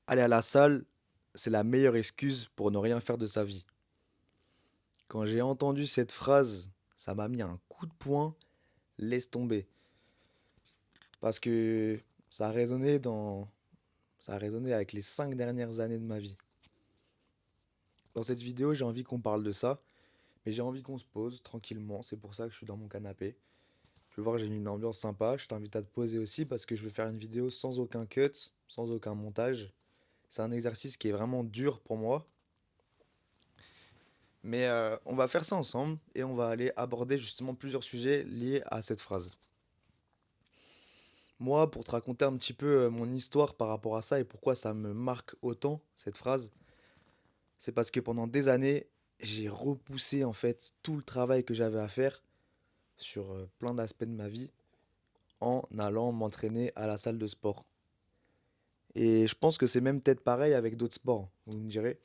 Aller à la salle, c'est la meilleure excuse pour ne rien faire de sa vie. Quand j'ai entendu cette phrase, ça m'a mis un coup de poing, laisse tomber. Parce que ça a résonné ça a résonné avec les 5 dernières années de ma vie. Dans cette vidéo, j'ai envie qu'on parle de ça, mais j'ai envie qu'on se pose tranquillement. C'est pour ça que je suis dans mon canapé. Tu peux voir, j'ai mis une ambiance sympa. Je t'invite à te poser aussi parce que je vais faire une vidéo sans aucun cut, sans aucun montage. C'est un exercice qui est vraiment dur pour moi. Mais on va faire ça ensemble et on va aller aborder justement plusieurs sujets liés à cette phrase. Moi, pour te raconter un petit peu mon histoire par rapport à ça et pourquoi ça me marque autant, cette phrase, c'est parce que pendant des années, j'ai repoussé en fait tout le travail que j'avais à faire sur plein d'aspects de ma vie en allant m'entraîner à la salle de sport. Et je pense que c'est même peut-être pareil avec d'autres sports, vous me direz.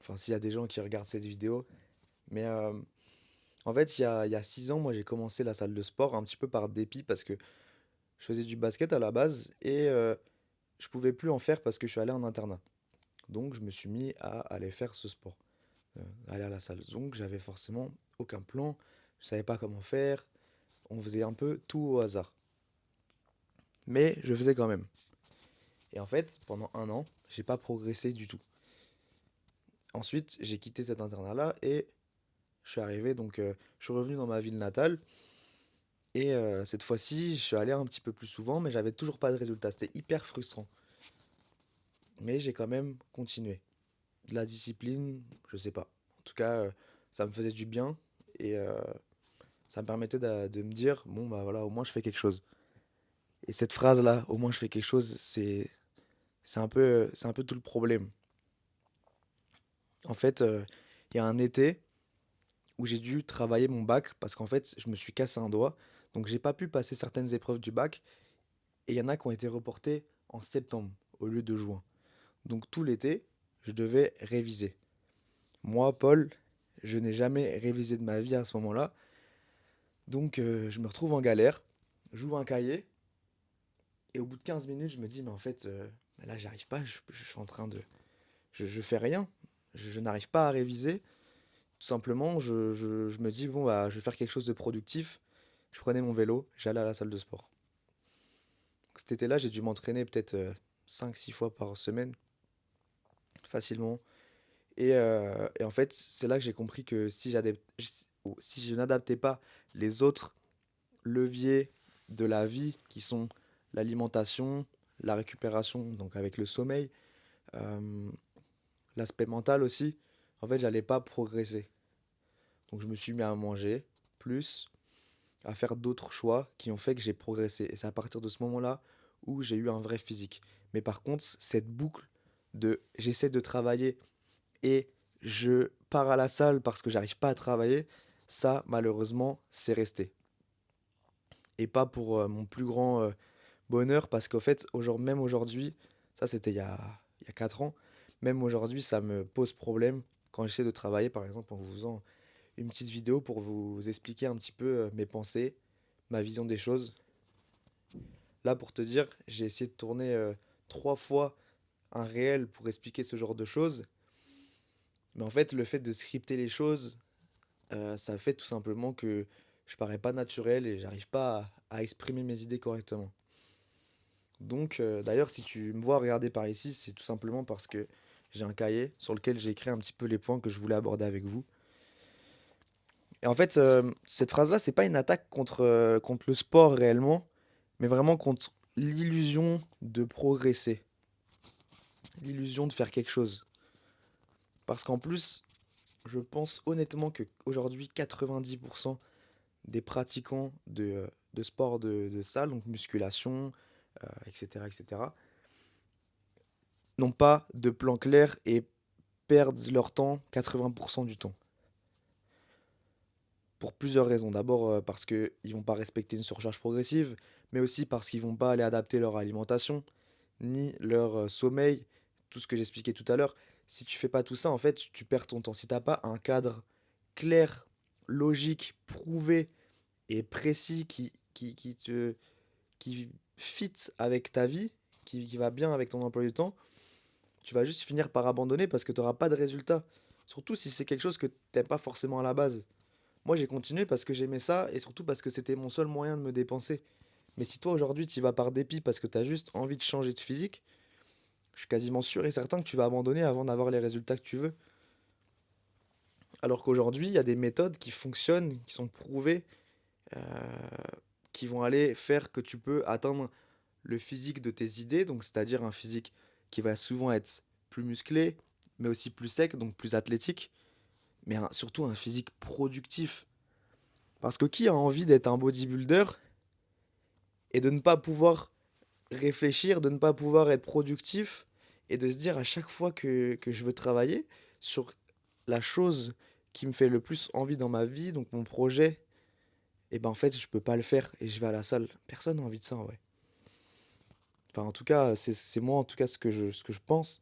Enfin, s'il y a des gens qui regardent cette vidéo. Mais en fait, il y a 6 ans, moi j'ai commencé la salle de sport un petit peu par dépit parce que je faisais du basket à la base et je pouvais plus en faire parce que je suis allé en internat. Donc je me suis mis à aller faire ce sport, aller à la salle. Donc j'avais forcément aucun plan, je savais pas comment faire, on faisait un peu tout au hasard. Mais je faisais quand même. Et en fait, pendant un an, j'ai pas progressé du tout. Ensuite, j'ai quitté cet internat-là et je suis arrivé, donc je suis revenu dans ma ville natale. Et cette fois-ci, je suis allé un petit peu plus souvent, mais j'avais toujours pas de résultat. C'était hyper frustrant. Mais j'ai quand même continué. De la discipline, je sais pas. En tout cas, ça me faisait du bien et ça me permettait de me dire, bon bah voilà, au moins je fais quelque chose. Et cette phrase-là, au moins je fais quelque chose, c'est un peu tout le problème. En fait, il y a un été où j'ai dû travailler mon bac parce qu'en fait, je me suis cassé un doigt. Donc j'ai pas pu passer certaines épreuves du bac et il y en a qui ont été reportées en septembre au lieu de juin. Donc tout l'été, je devais réviser. Moi, Paul, je n'ai jamais révisé de ma vie à ce moment-là. Donc je me retrouve en galère, j'ouvre un cahier, et au bout de 15 minutes, je me dis, mais en fait, là, j'arrive pas, je suis en train de... Je fais rien, je n'arrive pas à réviser. Tout simplement, je me dis, bon, bah, je vais faire quelque chose de productif. Je prenais mon vélo, j'allais à la salle de sport. Donc, cet été-là, j'ai dû m'entraîner peut-être 5-6 fois par semaine, facilement. Et en fait, c'est là que j'ai compris que ou si je n'adaptais pas les autres leviers de la vie, qui sont l'alimentation, la récupération, donc avec le sommeil, euh, l'aspect mental aussi, en fait, j'allais pas progresser. Donc je me suis mis à manger plus, à faire d'autres choix qui ont fait que j'ai progressé. Et c'est à partir de ce moment-là où j'ai eu un vrai physique. Mais par contre, cette boucle de j'essaie de travailler et je pars à la salle parce que j'arrive pas à travailler, ça, malheureusement, c'est resté. Et pas pour mon plus grand bonheur, parce qu'au fait, même aujourd'hui, ça c'était il y a 4 ans, même aujourd'hui, ça me pose problème quand j'essaie de travailler, par exemple, en vous faisant une petite vidéo pour vous expliquer un petit peu mes pensées, ma vision des choses. Là, pour te dire, j'ai essayé de tourner 3 fois un réel pour expliquer ce genre de choses. Mais en fait, le fait de scripter les choses, ça fait tout simplement que je parais pas naturel et j'arrive pas à exprimer mes idées correctement. Donc, d'ailleurs, si tu me vois regarder par ici, c'est tout simplement parce que j'ai un cahier sur lequel j'ai écrit un petit peu les points que je voulais aborder avec vous. Et en fait, cette phrase-là, c'est pas une attaque contre le sport réellement, mais vraiment contre l'illusion de progresser, l'illusion de faire quelque chose. Parce qu'en plus, je pense honnêtement que aujourd'hui, 90% des pratiquants de sport de salle, donc musculation, etc., etc., n'ont pas de plan clair et perdent leur temps 80% du temps. Pour plusieurs raisons. D'abord parce qu'ils vont pas respecter une surcharge progressive, mais aussi parce qu'ils vont pas aller adapter leur alimentation, ni leur sommeil, tout ce que j'expliquais tout à l'heure. Si tu fais pas tout ça, en fait, tu perds ton temps. Si t'as pas un cadre clair, logique, prouvé et précis qui fit avec ta vie, qui va bien avec ton emploi du temps, tu vas juste finir par abandonner parce que tu auras pas de résultat. Surtout si c'est quelque chose que tu pas forcément à la base. Moi, j'ai continué parce que j'aimais ça et surtout parce que c'était mon seul moyen de me dépenser. Mais si toi aujourd'hui tu y vas par dépit parce que tu as juste envie de changer de physique, je suis quasiment sûr et certain que tu vas abandonner avant d'avoir les résultats que tu veux. Alors qu'aujourd'hui, il y a des méthodes qui fonctionnent, qui sont prouvées, euh, qui vont aller faire que tu peux atteindre le physique de tes idées, donc c'est-à-dire un physique qui va souvent être plus musclé, mais aussi plus sec, donc plus athlétique, mais surtout un physique productif. Parce que qui a envie d'être un bodybuilder et de ne pas pouvoir réfléchir, de ne pas pouvoir être productif et de se dire à chaque fois que je veux travailler sur la chose qui me fait le plus envie dans ma vie, donc mon projet, et ben en fait je peux pas le faire et je vais à la salle. Personne n'a envie de ça en vrai. Enfin en tout cas c'est moi en tout cas ce que je pense.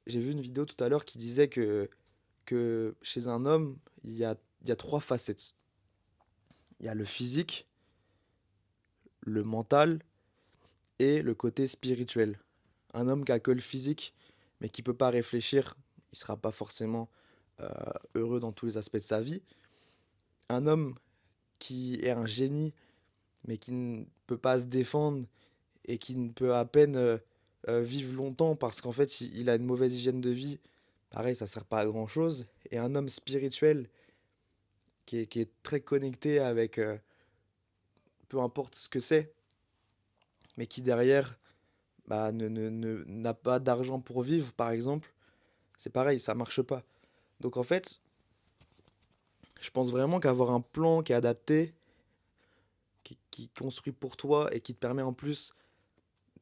J'ai vu une vidéo tout à l'heure qui disait que chez un homme il y a trois facettes. Il y a le physique, le mental et le côté spirituel. Un homme qui a que le physique, mais qui peut pas réfléchir, il sera pas forcément euh, heureux dans tous les aspects de sa vie. Un homme qui est un génie, mais qui ne peut pas se défendre et qui ne peut à peine vivre longtemps parce qu'en fait, il a une mauvaise hygiène de vie, pareil, ça sert pas à grand-chose. Et un homme spirituel qui est très connecté avec peu importe ce que c'est, mais qui derrière bah, n'a pas d'argent pour vivre, par exemple, c'est pareil, ça marche pas. Donc en fait, je pense vraiment qu'avoir un plan qui est adapté, qui est construit pour toi et qui te permet en plus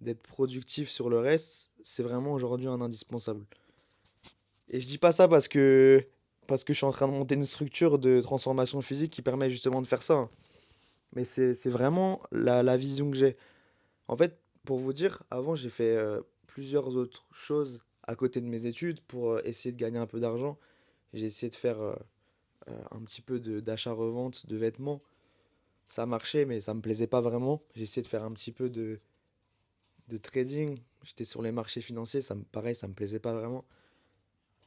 d'être productif sur le reste, c'est vraiment aujourd'hui un indispensable. Et je dis pas ça parce que je suis en train de monter une structure de transformation physique qui permet justement de faire ça, hein. Mais c'est vraiment la vision que j'ai. En fait, pour vous dire, avant j'ai fait plusieurs autres choses à côté de mes études pour essayer de gagner un peu d'argent. J'ai essayé de faire un petit peu d'achat-revente de vêtements. Ça marchait, mais ça me plaisait pas vraiment. J'ai essayé de faire un petit peu de trading. J'étais sur les marchés financiers, pareil, ça me plaisait pas vraiment.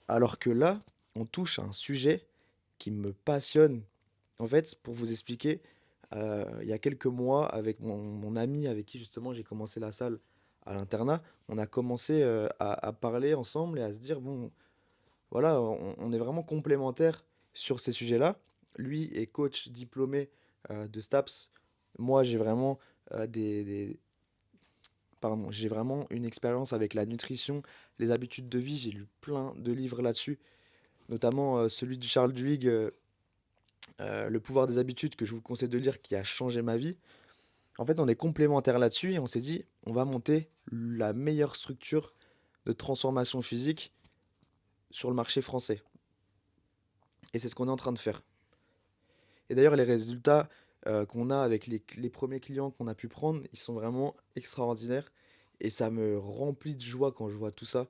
Alors que là, on touche à un sujet qui me passionne. En fait, pour vous expliquer, il y a quelques mois, avec mon ami avec qui justement j'ai commencé la salle à l'internat, on a commencé à parler ensemble et à se dire, bon, voilà, on est vraiment complémentaires sur ces sujets-là. Lui est coach diplômé de STAPS. Moi, j'ai vraiment une expérience avec la nutrition, les habitudes de vie. J'ai lu plein de livres là-dessus, notamment celui de Charles Duhigg, Le pouvoir des habitudes, que je vous conseille de lire, qui a changé ma vie. En fait, on est complémentaires là-dessus et on s'est dit, on va monter la meilleure structure de transformation physique sur le marché français. Et c'est ce qu'on est en train de faire. Et d'ailleurs, les résultats qu'on a avec les premiers clients qu'on a pu prendre, ils sont vraiment extraordinaires. Et ça me remplit de joie quand je vois tout ça.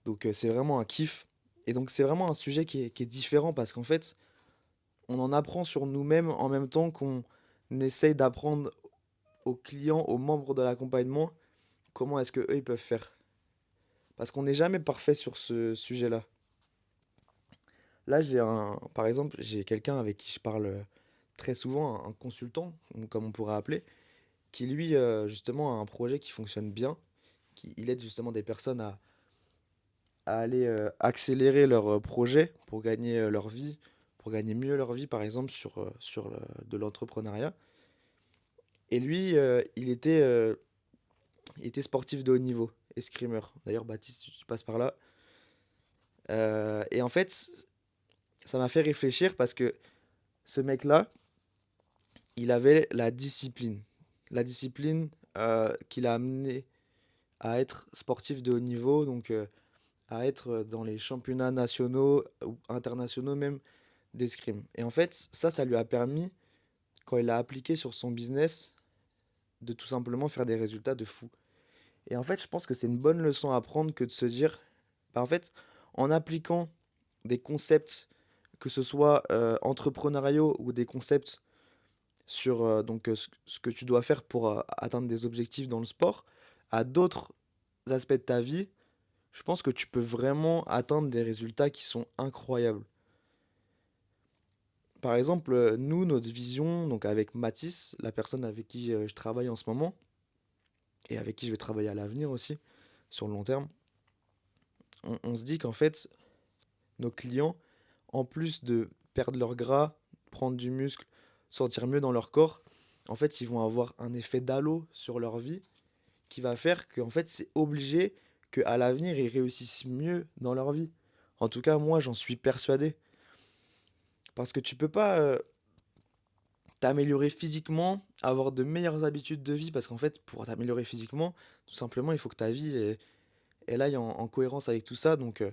Donc c'est vraiment un kiff. Et donc c'est vraiment un sujet qui est différent parce qu'en fait, on en apprend sur nous-mêmes en même temps qu'on essaye d'apprendre aux clients, aux membres de l'accompagnement, comment est-ce que eux ils peuvent faire. Parce qu'on n'est jamais parfait sur ce sujet-là. Là, par exemple, j'ai quelqu'un avec qui je parle très souvent, un consultant, comme on pourrait appeler, qui lui, justement, a un projet qui fonctionne bien, il aide justement des personnes à aller accélérer leur projet pour gagner leur vie, pour gagner mieux leur vie, par exemple, de l'entrepreneuriat. Et lui, il était sportif de haut niveau, escrimeur. D'ailleurs, Baptiste, si tu passes par là. Et en fait, ça m'a fait réfléchir parce que ce mec-là, il avait la discipline. La discipline qui l'a amené à être sportif de haut niveau, donc à être dans les championnats nationaux ou internationaux même d'escrime. Et en fait, ça lui a permis, quand il l'a appliqué sur son business, de tout simplement faire des résultats de fou. Et en fait, je pense que c'est une bonne leçon à prendre que de se dire, bah en fait, en appliquant des concepts, que ce soit entrepreneuriaux ou des concepts sur donc, ce que tu dois faire pour atteindre des objectifs dans le sport, à d'autres aspects de ta vie, je pense que tu peux vraiment atteindre des résultats qui sont incroyables. Par exemple, nous, notre vision, donc avec Mathis, la personne avec qui, je travaille en ce moment et avec qui je vais travailler à l'avenir aussi, sur le long terme, on se dit qu'en fait, nos clients, en plus de perdre leur gras, prendre du muscle, sentir mieux dans leur corps, en fait, ils vont avoir un effet d'halo sur leur vie qui va faire qu'en fait, c'est obligé qu'à l'avenir, ils réussissent mieux dans leur vie. En tout cas, moi, j'en suis persuadé. Parce que tu peux pas t'améliorer physiquement, avoir de meilleures habitudes de vie, parce qu'en fait, pour t'améliorer physiquement, tout simplement, il faut que ta vie elle aille en cohérence avec tout ça. Donc,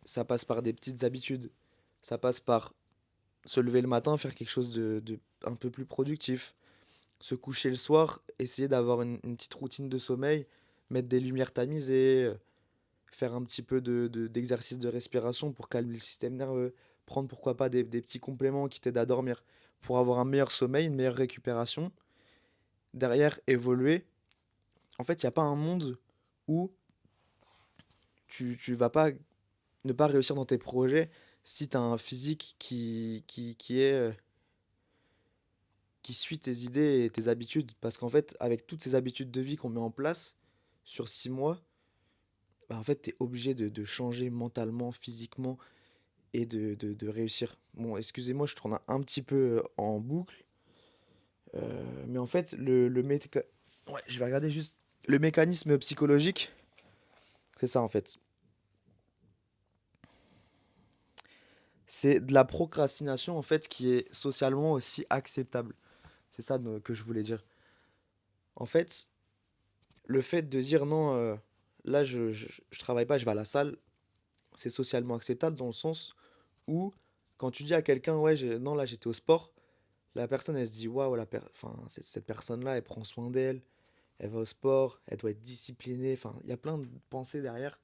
ça passe par des petites habitudes. Ça passe par se lever le matin, faire quelque chose de un peu plus productif. Se coucher le soir, essayer d'avoir une petite routine de sommeil, mettre des lumières tamisées, faire un petit peu d'exercice de respiration pour calmer le système nerveux, prendre pourquoi pas des petits compléments qui t'aident à dormir pour avoir un meilleur sommeil, une meilleure récupération. Derrière, évoluer. En fait, il n'y a pas un monde où tu vas pas ne pas réussir dans tes projets si tu as un physique qui suit tes idées et tes habitudes. Parce qu'en fait, avec toutes ces habitudes de vie qu'on met en place sur 6 mois, bah, en fait, tu es obligé de changer mentalement, physiquement et de réussir. Bon, excusez-moi, je tourne un petit peu en boucle, mais en fait, ouais, je vais regarder juste le mécanisme psychologique, c'est ça en fait. C'est de la procrastination en fait qui est socialement aussi acceptable. C'est ça que je voulais dire. En fait, le fait de dire non, là je travaille pas, je vais à la salle, c'est socialement acceptable dans le sens où quand tu dis à quelqu'un ouais, non là j'étais au sport, la personne elle se dit waouh, enfin, cette personne-là elle prend soin d'elle, elle va au sport, elle doit être disciplinée, enfin il y a plein de pensées derrière.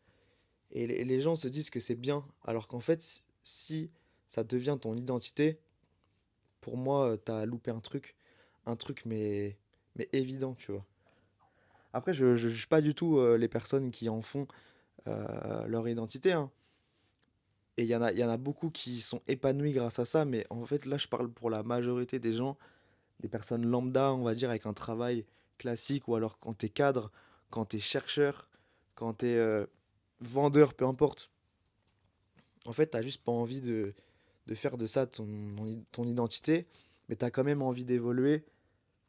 Et les gens se disent que c'est bien, alors qu'en fait si ça devient ton identité, pour moi t'as loupé un truc mais évident, tu vois. Après je juge pas du tout les personnes qui en font leur identité, hein. Et il y en a beaucoup qui sont épanouis grâce à ça, mais en fait, là, je parle pour la majorité des gens, des personnes lambda, on va dire, avec un travail classique, ou alors quand t'es cadre, quand t'es chercheur, quand t'es vendeur, peu importe. En fait, t'as juste pas envie de faire de ça ton identité, mais t'as quand même envie d'évoluer,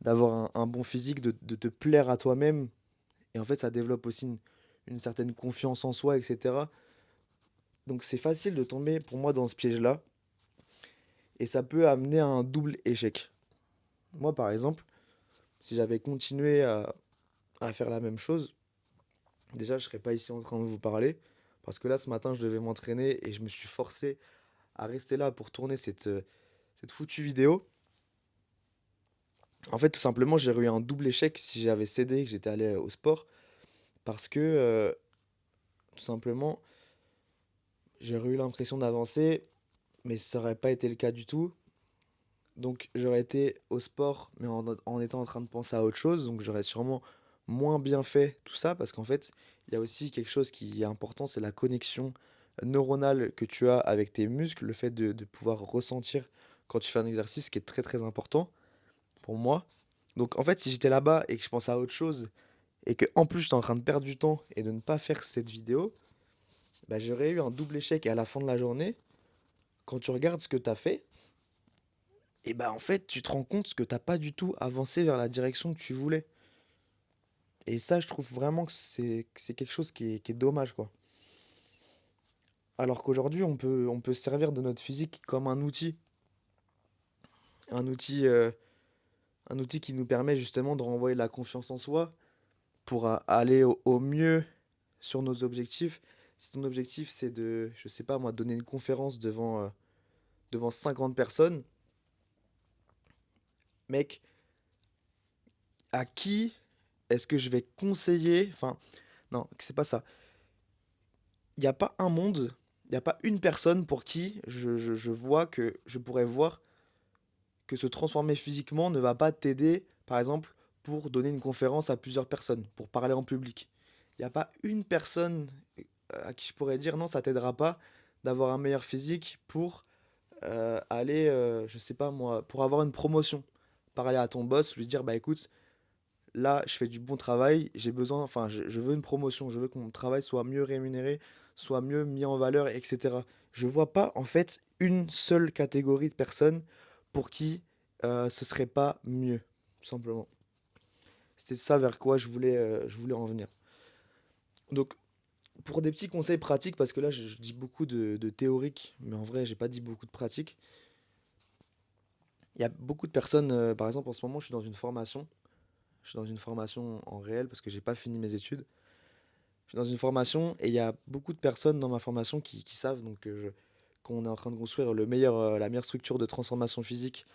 d'avoir un bon physique, de te plaire à toi-même. Et en fait, ça développe aussi une certaine confiance en soi, etc. Donc c'est facile de tomber pour moi dans ce piège-là. Et ça peut amener à un double échec. Moi, par exemple, si j'avais continué à faire la même chose, déjà, je serais pas ici en train de vous parler. Parce que là, ce matin, je devais m'entraîner et je me suis forcé à rester là pour tourner cette foutue vidéo. En fait, tout simplement, j'ai eu un double échec si j'avais cédé et que j'étais allé au sport. Parce que, tout simplement, j'aurais eu l'impression d'avancer, mais ça n'aurait pas été le cas du tout. Donc j'aurais été au sport, mais en étant en train de penser à autre chose. Donc j'aurais sûrement moins bien fait tout ça, parce qu'en fait, il y a aussi quelque chose qui est important, c'est la connexion neuronale que tu as avec tes muscles, le fait de pouvoir ressentir quand tu fais un exercice, qui est très très important pour moi. Donc en fait, si j'étais là-bas et que je pensais à autre chose, et que en plus j'étais en train de perdre du temps et de ne pas faire cette vidéo, bah, j'aurais eu un double échec. Et à la fin de la journée, quand tu regardes ce que tu as fait, et bah, en fait, tu te rends compte que t'as pas du tout avancé vers la direction que tu voulais. Et ça, je trouve vraiment que c'est quelque chose qui est dommage, quoi. Alors qu'aujourd'hui, on peut se servir de notre physique comme un outil, euh, un outil qui nous permet justement de renvoyer la confiance en soi pour aller au mieux sur nos objectifs. Si ton objectif, c'est de, je sais pas moi, donner une conférence devant 50 personnes, mec, à qui est-ce que je vais conseiller? Enfin, non, c'est pas ça. Il n'y a pas un monde, il n'y a pas une personne pour qui je vois que je pourrais voir que se transformer physiquement ne va pas t'aider, par exemple, pour donner une conférence à plusieurs personnes, pour parler en public. Il n'y a pas une personne. à qui je pourrais dire: «Non, ça t'aidera pas d'avoir un meilleur physique pour, aller, je sais pas moi, pour avoir une promotion». Parler à ton boss, lui dire: «Bah écoute, là, je fais du bon travail, j'ai besoin enfin, je veux une promotion, je veux que mon travail soit mieux rémunéré, soit mieux mis en valeur et cetera». Je vois pas, en fait, une seule catégorie de personnes pour qui, ce serait pas mieux, tout simplement. C'est ça vers quoi je voulais en venir. Donc, pour des petits conseils pratiques, parce que là, je dis beaucoup de théorique, mais en vrai, j'ai pas dit beaucoup de pratique. Il y a beaucoup de personnes, par exemple, en ce moment, je suis dans une formation. Je suis dans une formation en réel parce que j'ai pas fini mes études. Je suis dans une formation et il y a beaucoup de personnes dans ma formation qui savent qu'on est en train de construire la meilleure structure de transformation physique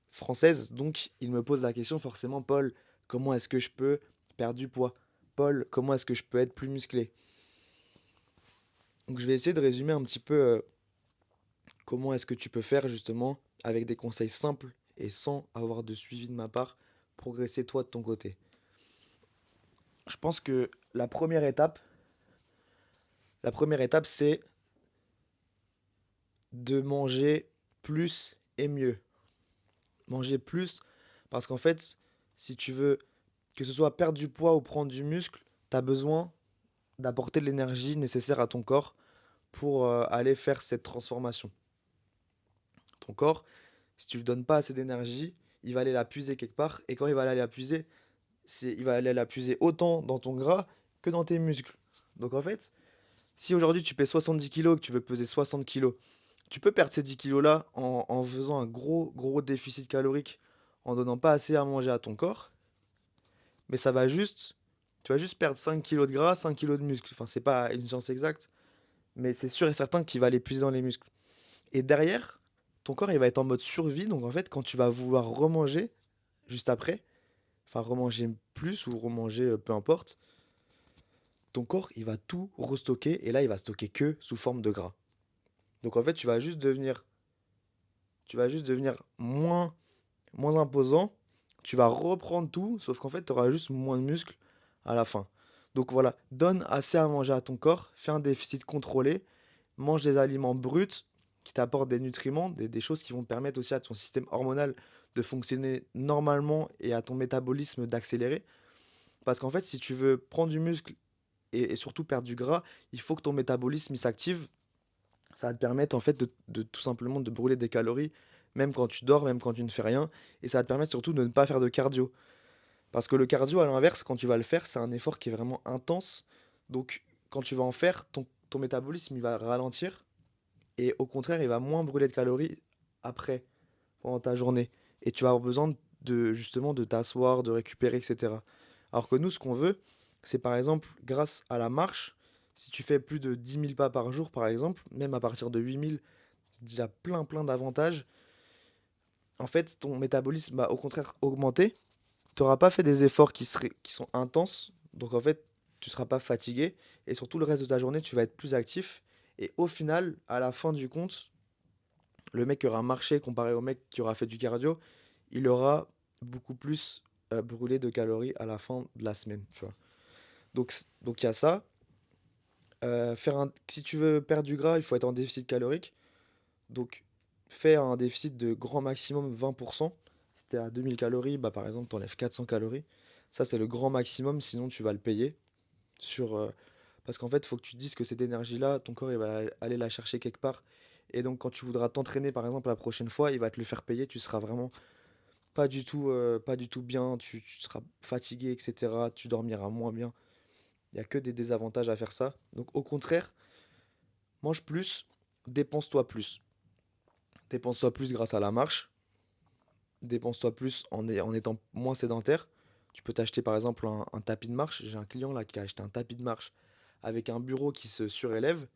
française. Donc, ils me posent la question forcément: «Paul, comment est-ce que je peux perdre du poids? Paul, comment est-ce que je peux être plus musclé?» Donc, je vais essayer de résumer un petit peu comment est-ce que tu peux faire justement avec des conseils simples et sans avoir de suivi de ma part, progresser toi de ton côté. Je pense que la première étape, c'est de manger plus et mieux. Manger plus parce qu'en fait, si tu veux que ce soit perdre du poids ou prendre du muscle, tu as besoin d'apporter de l'énergie nécessaire à ton corps pour aller faire cette transformation. Ton corps, si tu lui donnes pas assez d'énergie, il va aller la puiser quelque part et quand il va aller la puiser, il va aller la puiser autant dans ton gras que dans tes muscles. Donc en fait, si aujourd'hui tu pèses 70 kilos et que tu veux peser 60 kilos, tu peux perdre ces 10 kilos là en faisant un gros déficit calorique, en donnant pas assez à manger à ton corps, mais tu vas juste perdre 5 kilos de gras, 5 kilos de muscle. Enfin, c'est pas une science exacte, mais c'est sûr et certain qu'il va les puiser dans les muscles. Et derrière, ton corps il va être en mode survie, donc en fait, quand tu vas vouloir remanger juste après, enfin remanger plus ou remanger, peu importe, ton corps il va tout restocker et là il va stocker que sous forme de gras. Donc en fait, tu vas juste devenir moins imposant, tu vas reprendre tout, sauf qu'en fait, tu auras juste moins de muscles à la fin. Donc voilà, donne assez à manger à ton corps, fais un déficit contrôlé, mange des aliments bruts qui t'apportent des nutriments, des choses qui vont permettre aussi à ton système hormonal de fonctionner normalement et à ton métabolisme d'accélérer. Parce qu'en fait, si tu veux prendre du muscle et surtout perdre du gras, il faut que ton métabolisme il s'active. Ça va te permettre en fait de tout simplement de brûler des calories, même quand tu dors, même quand tu ne fais rien. Et ça va te permettre surtout de ne pas faire de cardio. Parce que le cardio, à l'inverse, quand tu vas le faire, c'est un effort qui est vraiment intense. Donc, quand tu vas en faire, ton métabolisme, il va ralentir. Et au contraire, il va moins brûler de calories après, pendant ta journée. Et tu vas avoir besoin justement, de t'asseoir, de récupérer, etc. Alors que nous, ce qu'on veut, c'est par exemple, grâce à la marche, si tu fais plus de 10 000 pas par jour, par exemple, même à partir de 8 000, déjà plein d'avantages. En fait, ton métabolisme va au contraire augmenter. Tu n'auras pas fait des efforts qui sont intenses, donc en fait, tu ne seras pas fatigué, et surtout le reste de ta journée, tu vas être plus actif, et au final, à la fin du compte, le mec qui aura marché comparé au mec qui aura fait du cardio, il aura beaucoup plus brûlé de calories à la fin de la semaine, tu vois. Donc il y a ça. Si tu veux perdre du gras, il faut être en déficit calorique. Donc fais un déficit de grand maximum 20%. Si tu es à 2000 calories, bah, par exemple, tu enlèves 400 calories. Ça, c'est le grand maximum, sinon tu vas le payer. Sur, parce qu'en fait, il faut que tu te dises que cette énergie-là, ton corps, il va aller la chercher quelque part. Et donc, quand tu voudras t'entraîner, par exemple, la prochaine fois, il va te le faire payer. Tu seras vraiment pas du tout bien. Tu seras fatigué, etc. Tu dormiras moins bien. Il n'y a que des désavantages à faire ça. Donc, au contraire, mange plus, dépense-toi plus. Dépense-toi plus grâce à la marche. Dépense-toi plus en étant moins sédentaire. Tu peux t'acheter par exemple un tapis de marche. J'ai un client là qui a acheté un tapis de marche avec un bureau qui se surélève.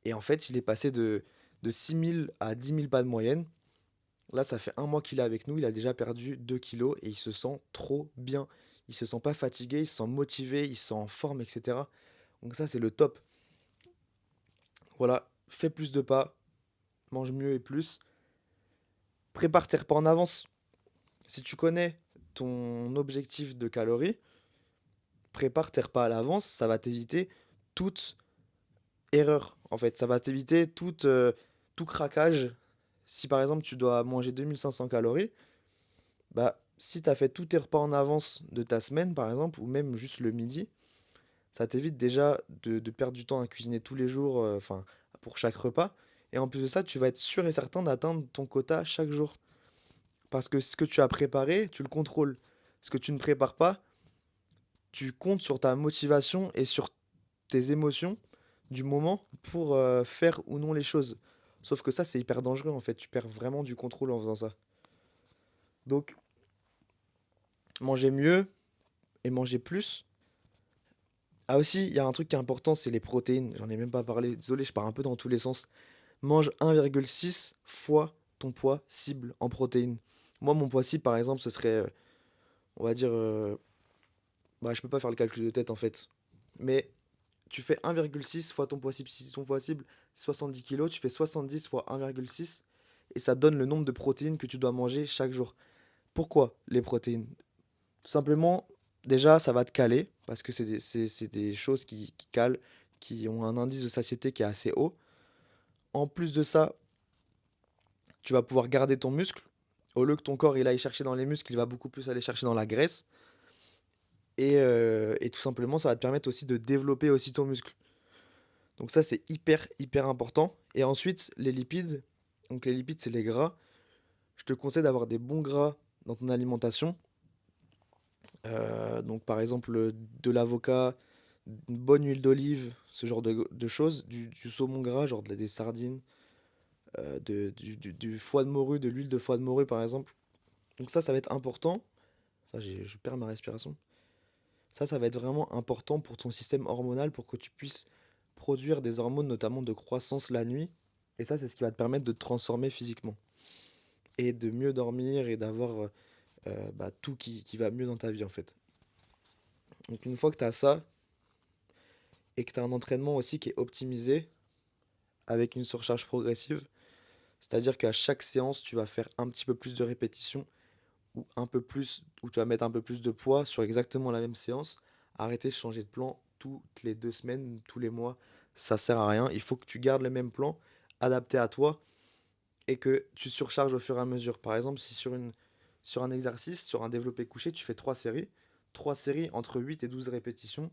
Et en fait, il est passé de 6 000 à 10 000 pas de moyenne. Là, ça fait un mois qu'il est avec nous. Il a déjà perdu 2 kilos et il se sent trop bien. Il se sent pas fatigué, il se sent motivé, il se sent en forme, etc. Donc ça, c'est le top. Voilà, fais plus de pas, mange mieux et plus. Prépare tes repas en avance. Si tu connais ton objectif de calories, prépare tes repas à l'avance, ça va t'éviter toute, erreur, en fait. Ça va t'éviter tout craquage. Si par exemple tu dois manger 2500 calories, bah si tu as fait tous tes repas en avance de ta semaine, par exemple, ou même juste le midi, ça t'évite déjà de perdre du temps à cuisiner tous les jours, enfin, pour chaque repas. Et en plus de ça, tu vas être sûr et certain d'atteindre ton quota chaque jour. Parce que ce que tu as préparé, tu le contrôles. Ce que tu ne prépares pas, tu comptes sur ta motivation et sur tes émotions du moment pour faire ou non les choses. Sauf que ça, c'est hyper dangereux en fait. Tu perds vraiment du contrôle en faisant ça. Donc, manger mieux et manger plus. Ah aussi, il y a un truc qui est important, c'est les protéines. J'en ai même pas parlé. Désolé, je pars un peu dans tous les sens. Mange 1,6 fois ton poids cible en protéines. Moi, mon poids cible, par exemple, ce serait, on va dire, bah, je peux pas faire le calcul de tête en fait. Mais tu fais 1,6 fois ton poids cible. Si ton poids cible, c'est 70 kilos, tu fais 70 fois 1,6 et ça donne le nombre de protéines que tu dois manger chaque jour. Pourquoi les protéines? Tout simplement, déjà, ça va te caler parce que c'est des choses qui calent, qui ont un indice de satiété qui est assez haut. En plus de ça, tu vas pouvoir garder ton muscle. Au lieu que ton corps il aille chercher dans les muscles, il va beaucoup plus aller chercher dans la graisse. Et tout simplement, ça va te permettre aussi de développer aussi ton muscle. Donc ça, c'est hyper, hyper important. Et ensuite, les lipides. Donc les lipides, c'est les gras. Je te conseille d'avoir des bons gras dans ton alimentation. Donc par exemple, de l'avocat, une bonne huile d'olive, ce genre de choses. Du saumon gras, genre des sardines, du foie de morue, de l'huile de foie de morue par exemple. Donc ça va être important. Ça, je perds ma respiration. Ça va être vraiment important pour ton système hormonal pour que tu puisses produire des hormones, notamment de croissance la nuit. Et ça, c'est ce qui va te permettre de te transformer physiquement. Et de mieux dormir et d'avoir bah, tout qui va mieux dans ta vie, en fait. Donc, une fois que tu as ça et que tu as un entraînement aussi qui est optimisé avec une surcharge progressive, c'est-à-dire qu'à chaque séance, tu vas faire un petit peu plus de répétitions ou un peu plus, ou tu vas mettre un peu plus de poids sur exactement la même séance. Arrêter de changer de plan toutes les 2 semaines, tous les mois, ça sert à rien. Il faut que tu gardes le même plan, adapté à toi, et que tu surcharges au fur et à mesure. Par exemple, si sur un exercice, sur un développé couché, tu fais 3 séries entre 8 et 12 répétitions.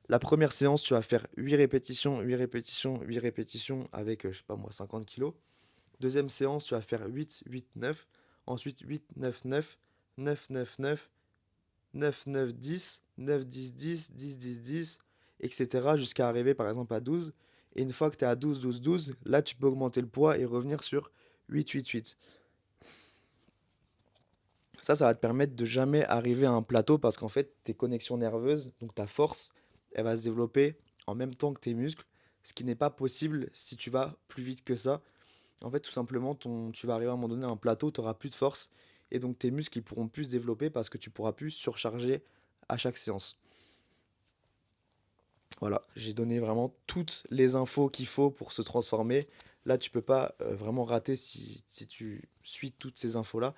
La première séance, tu vas faire 8 répétitions, 8 répétitions, 8 répétitions avec, je sais pas moi, 50 kilos. Deuxième séance, tu vas faire 8, 8, 9. Ensuite, 8, 9, 9, 9, 9, 9, 9, 9, 10, 9, 10, 10, 10, 10, 10, etc. jusqu'à arriver par exemple à 12. Et une fois que tu es à 12, 12, 12, là, tu peux augmenter le poids et revenir sur 8, 8, 8. Ça va te permettre de jamais arriver à un plateau parce qu'en fait, tes connexions nerveuses, donc ta force, elle va se développer en même temps que tes muscles, ce qui n'est pas possible si tu vas plus vite que ça. En fait, tout simplement, tu vas arriver à un moment donné à un plateau, tu auras plus de force et donc tes muscles ils pourront plus se développer parce que tu pourras plus surcharger à chaque séance. Voilà, j'ai donné vraiment toutes les infos qu'il faut pour se transformer. Là, tu peux pas vraiment rater si tu suis toutes ces infos-là.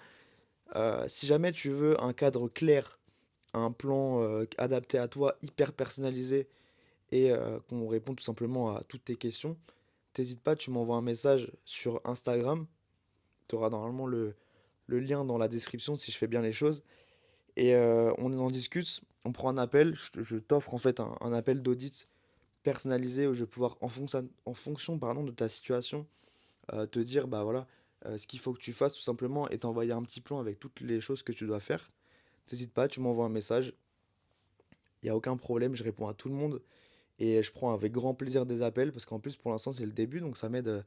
Si jamais tu veux un cadre clair, un plan adapté à toi, hyper personnalisé et qu'on répond tout simplement à toutes tes questions, t'hésites pas, tu m'envoies un message sur Instagram. Tu auras normalement le lien dans la description si je fais bien les choses. Et on en discute, on prend un appel, je t'offre en fait un appel d'audit personnalisé où je vais pouvoir, en fonction pardon, de ta situation, te dire bah voilà ce qu'il faut que tu fasses tout simplement et t'envoyer un petit plan avec toutes les choses que tu dois faire. T'hésites pas, tu m'envoies un message, il n'y a aucun problème, je réponds à tout le monde et je prends avec grand plaisir des appels parce qu'en plus pour l'instant c'est le début donc ça m'aide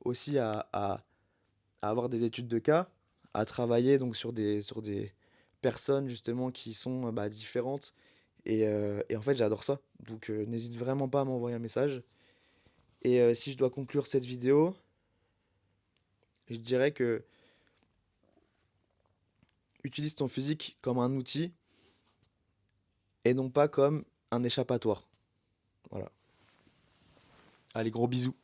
aussi à avoir des études de cas, à travailler donc sur des personnes justement qui sont bah, différentes et en fait j'adore ça donc n'hésite vraiment pas à m'envoyer un message et si je dois conclure cette vidéo, je dirais que utilise ton physique comme un outil et non pas comme un échappatoire. Voilà. Allez, gros bisous.